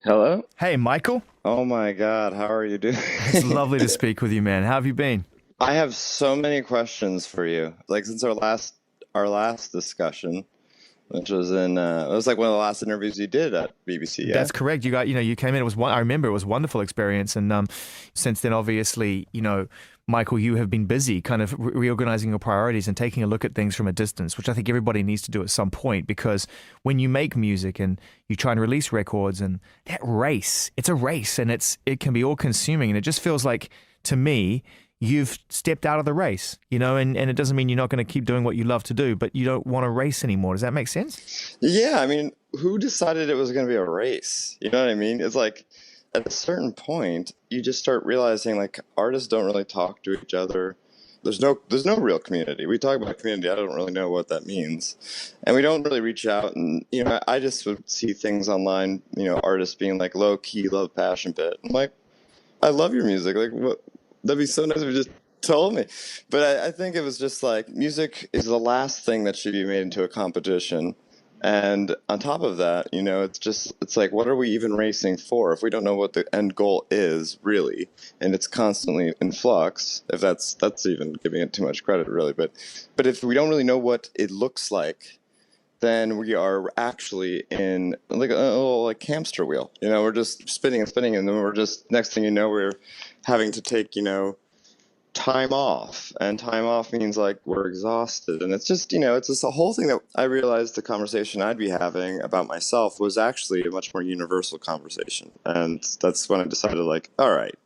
Hello? Hey, Michael. Oh my God, how are you doing? It's lovely to speak with you, man. How have you been? I have so many questions for you. Like since our last discussion, which was it was like one of the last interviews you did at BBC, yeah? That's correct. You came in. It was one. I remember it was a wonderful experience, and since then, obviously, Michael, you have been busy, kind of reorganizing your priorities and taking a look at things from a distance, which I think everybody needs to do at some point. Because when you make music and you try and release records, and that race, it's a race, and it can be all consuming, and it just feels like to me you've stepped out of the race, and it doesn't mean you're not going to keep doing what you love to do, but you don't want to race anymore. Does that make sense? Yeah, I mean, who decided it was going to be a race? You know what I mean? It's like at a certain point, you just start realizing like artists don't really talk to each other. There's no real community. We talk about community, I don't really know what that means. And we don't really reach out and I just would see things online, artists being like low key love Passion Pit. I'm like, I love your music. Like, what? That'd be so nice if you just told me. But I think it was just like music is the last thing that should be made into a competition. And on top of that, it's like, what are we even racing for if we don't know what the end goal is really, and it's constantly in flux. If that's even giving it too much credit, really. But if we don't really know what it looks like, then we are actually in like a little like hamster wheel. We're just spinning and spinning, and then we're just next thing you know, we're having to take time off, and time off means like we're exhausted, and it's just it's just a whole thing that I realized the conversation I'd be having about myself was actually a much more universal conversation, and that's when I decided like, all right,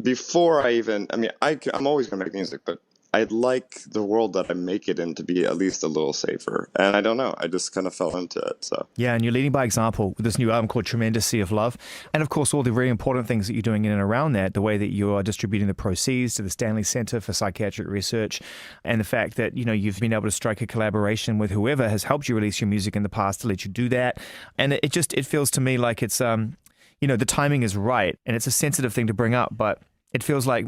before I mean, I'm always gonna make music, but I'd like the world that I make it in to be at least a little safer. And I don't know, I just kind of fell into it. So Yeah, and you're leading by example with this new album called Tremendous Sea of Love. And of course, all the very important things that you're doing in and around that, the way that you are distributing the proceeds to the Stanley Center for Psychiatric Research, and the fact that, you've been able to strike a collaboration with whoever has helped you release your music in the past to let you do that. And it feels to me like it's, the timing is right. And it's a sensitive thing to bring up, but it feels like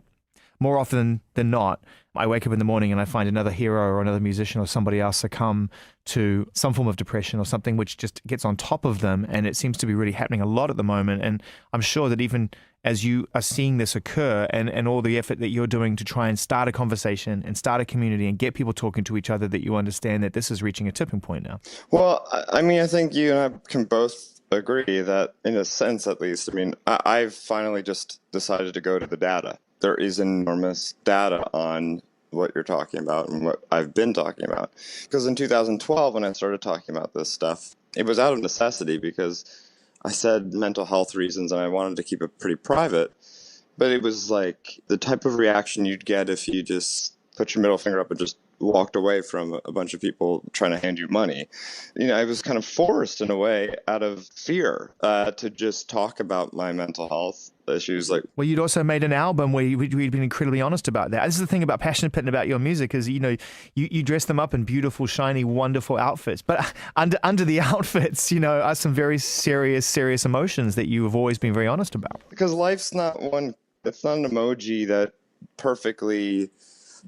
more often than not, I wake up in the morning and I find another hero or another musician or somebody else succumb to some form of depression or something which just gets on top of them. And it seems to be really happening a lot at the moment. And I'm sure that even as you are seeing this occur and all the effort that you're doing to try and start a conversation and start a community and get people talking to each other, that you understand that this is reaching a tipping point now. well, I mean, I think you and I can both agree that in a sense at least, I mean, I've finally just decided to go to the data. There is enormous data on what you're talking about and what I've been talking about. Because in 2012, when I started talking about this stuff, it was out of necessity because I said mental health reasons and I wanted to keep it pretty private. But it was like the type of reaction you'd get if you just put your middle finger up and just walked away from a bunch of people trying to hand you money. I was kind of forced in a way out of fear to just talk about my mental health issues. Like, Well, you'd also made an album where you'd been incredibly honest about that. This is the thing about Passion Pit and about your music is, you dress them up in beautiful, shiny, wonderful outfits. But under the outfits, are some very serious emotions that you have always been very honest about. because life's not one, it's not an emoji that perfectly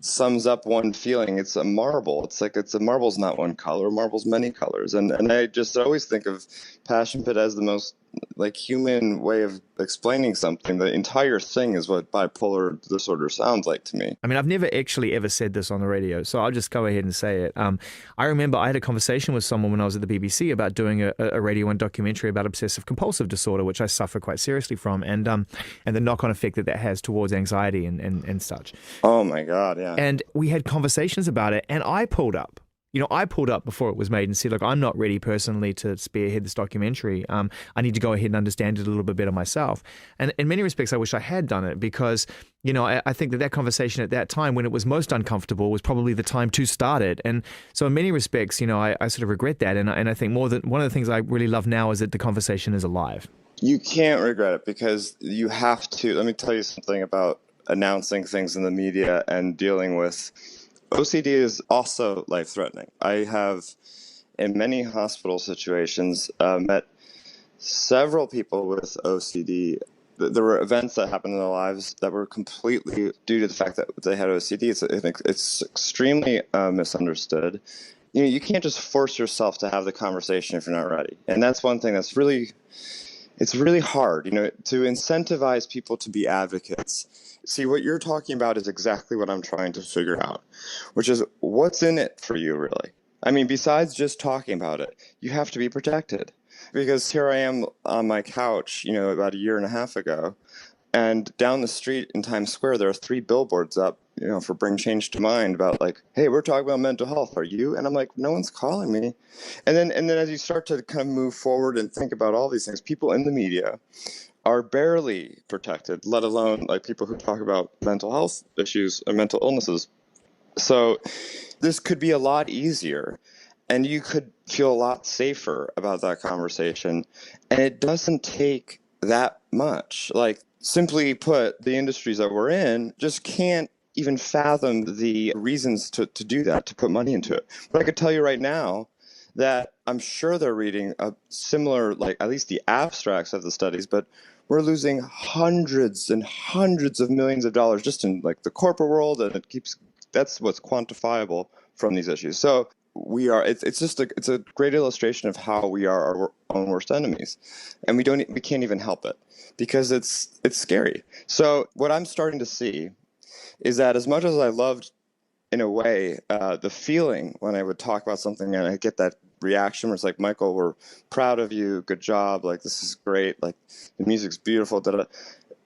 sums up one feeling. It's a marble. It's like a marble's not one color. Marble's many colors. And I just always think of Passion Pit as the most like human way of explaining something. The entire thing is what bipolar disorder sounds like to me. I mean, I've never actually ever said this on the radio, so I'll just go ahead and say it. I remember I had a conversation with someone when I was at the BBC about doing a Radio 1 documentary about obsessive compulsive disorder, which I suffer quite seriously from, and the knock-on effect that has towards anxiety and such. Oh my God, yeah. And we had conversations about it, and I pulled up. I pulled up before it was made and said, look, I'm not ready personally to spearhead this documentary. I need to go ahead and understand it a little bit better myself. And in many respects, I wish I had done it because, I think that conversation at that time when it was most uncomfortable was probably the time to start it. And so in many respects, I sort of regret that. And I think more than one of the things I really love now is that the conversation is alive. You can't regret it because you have to. Let me tell you something about announcing things in the media and dealing with OCD is also life-threatening. I have, in many hospital situations, met several people with OCD. There were events that happened in their lives that were completely due to the fact that they had OCD. It's extremely misunderstood. You can't just force yourself to have the conversation if you're not ready. And that's one thing that's really it's really hard, to incentivize people to be advocates. See, what you're talking about is exactly what I'm trying to figure out, which is what's in it for you, really. I mean, besides just talking about it, you have to be protected. Because here I am on my couch, about a year and a half ago, and down the street in Times Square, there are 3 billboards up, for Bring Change to Mind about like, hey, we're talking about mental health. Are you? And I'm like, no one's calling me. And then as you start to kind of move forward and think about all these things, people in the media are barely protected, let alone like people who talk about mental health issues and mental illnesses. So this could be a lot easier, and you could feel a lot safer about that conversation. And it doesn't take that much. Like, simply put, the industries that we're in just can't even fathom the reasons to do that, to put money into it. But I could tell you right now that I'm sure they're reading a similar, like at least the abstracts of the studies, but we're losing hundreds and hundreds of millions of dollars just in like the corporate world, and that's what's quantifiable from these issues. So it's a great illustration of how we are our own worst enemies, and we can't even help it because it's scary. So what I'm starting to see is that as much as I loved, in a way, the feeling when I would talk about something and I get that reaction where it's like, Michael, we're proud of you, good job, like this is great, like the music's beautiful, da-da.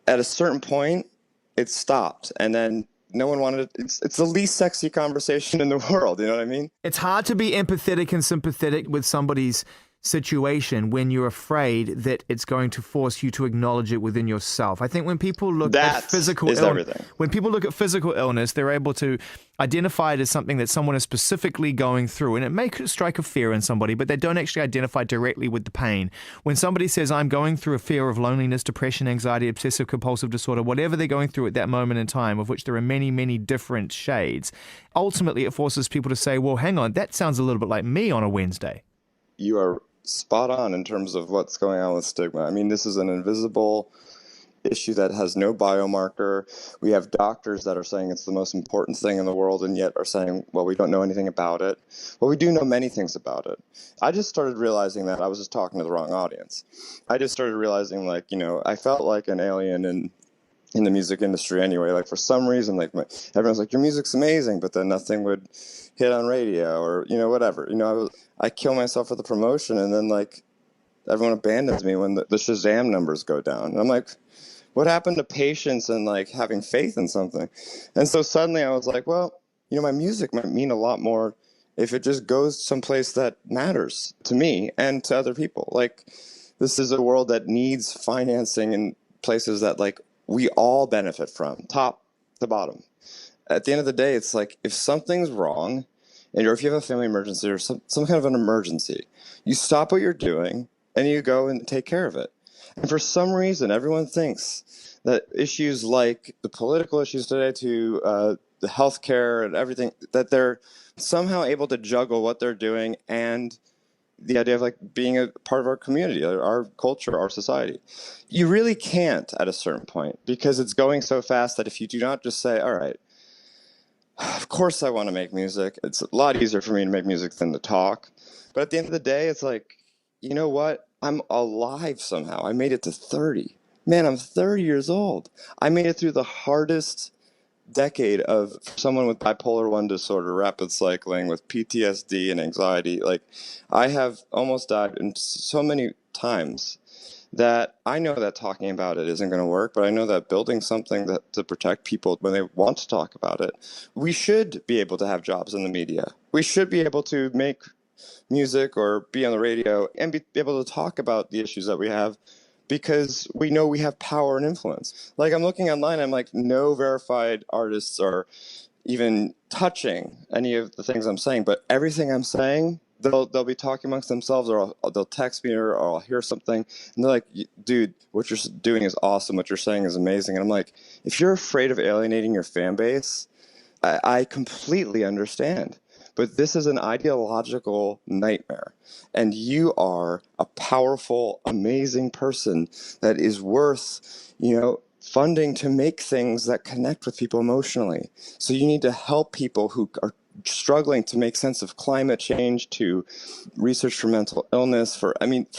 At a certain point, it stopped, and then no one wanted it. It's the least sexy conversation in the world. You know what I mean? It's hard to be empathetic and sympathetic with somebody's situation when you're afraid that it's going to force you to acknowledge it within yourself. I think when people look at physical illness, when people look at physical illness, they're able to identify it as something that someone is specifically going through, and it may strike a fear in somebody, but they don't actually identify directly with the pain. When somebody says, I'm going through a fear of loneliness, depression, anxiety, obsessive compulsive disorder, whatever they're going through at that moment in time, of which there are many, many different shades, ultimately it forces people to say, well, hang on, that sounds a little bit like me on a Wednesday. You are spot on in terms of what's going on with stigma. I mean, this is an invisible issue that has no biomarker. We have doctors that are saying it's the most important thing in the world, and yet are saying, well, we don't know anything about it. Well, we do know many things about it. I just started realizing that I was just talking to the wrong audience. I just started realizing, like, I felt like an alien in the music industry anyway. Like, for some reason, like, everyone's like, your music's amazing, but then nothing would hit on radio or, whatever. I kill myself for the promotion, and then, like, everyone abandons me when the Shazam numbers go down. And I'm like, what happened to patience and, like, having faith in something? And so suddenly I was like, well, my music might mean a lot more if it just goes someplace that matters to me and to other people. Like, this is a world that needs financing in places that, like, we all benefit from, top to bottom. At the end of the day, it's like, if something's wrong, or if you have a family emergency or some kind of an emergency, you stop what you're doing and you go and take care of it. And for some reason, everyone thinks that issues like the political issues today to the healthcare and everything, that they're somehow able to juggle what they're doing and the idea of, like, being a part of our community, our culture, our society. You really can't at a certain point, because it's going so fast that if you do not just say, all right, of course I want to make music. It's a lot easier for me to make music than to talk. But at the end of the day, it's like, you know what? I'm alive somehow. I made it to 30. Man, I'm 30 years old. I made it through the hardest decade of someone with bipolar 1 disorder, rapid cycling, with PTSD and anxiety. Like, I have almost died in so many times that I know that talking about it isn't going to work, but I know that building something to protect people when they want to talk about it, we should be able to have jobs in the media. We should be able to make music or be on the radio and be able to talk about the issues that we have, because we know we have power and influence. Like, I'm looking online, I'm like, no verified artists are even touching any of the things I'm saying, but everything I'm saying, they'll be talking amongst themselves, or they'll text me, or I'll hear something, and they're like, dude, what you're doing is awesome, what you're saying is amazing. And I'm like, if you're afraid of alienating your fan base, I completely understand. But this is an ideological nightmare. And you are a powerful, amazing person that is worth, funding to make things that connect with people emotionally. So you need to help people who are struggling to make sense of climate change, to research for mental illness, for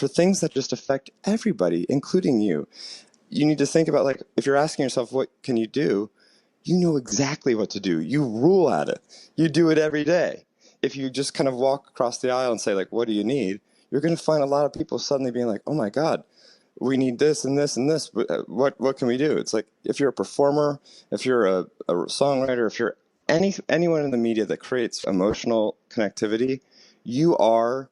things that just affect everybody, including you. You need to think about, like, if you're asking yourself, what can you do? You know exactly what to do. You rule at it. You do it every day. If you just kind of walk across the aisle and say, like, what do you need? You're going to find a lot of people suddenly being like, oh my God, we need this and this and this. What can we do? It's like, if you're a performer, if you're a songwriter, if you're anyone in the media that creates emotional connectivity, you are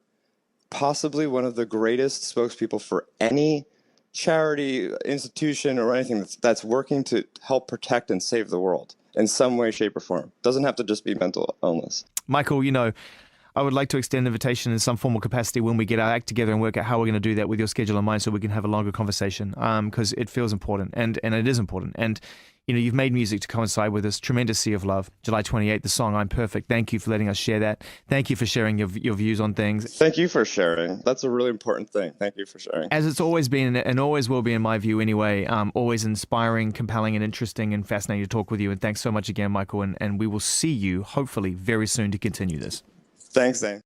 possibly one of the greatest spokespeople for any charity, institution, or anything that's working to help protect and save the world in some way, shape, or form. Doesn't have to just be mental illness. Michael, I would like to extend an invitation in some formal capacity when we get our act together and work out how we're going to do that with your schedule in mind, so we can have a longer conversation, because it feels important, and it is important. And you've made music to coincide with this tremendous sea of love. July 28th, the song I'm Perfect. Thank you for letting us share that. Thank you for sharing your views on things. Thank you for sharing. That's a really important thing. Thank you for sharing. As it's always been, and always will be in my view anyway, always inspiring, compelling, and interesting and fascinating to talk with you. And thanks so much again, Michael. And we will see you hopefully very soon to continue this. Thanks, Zane.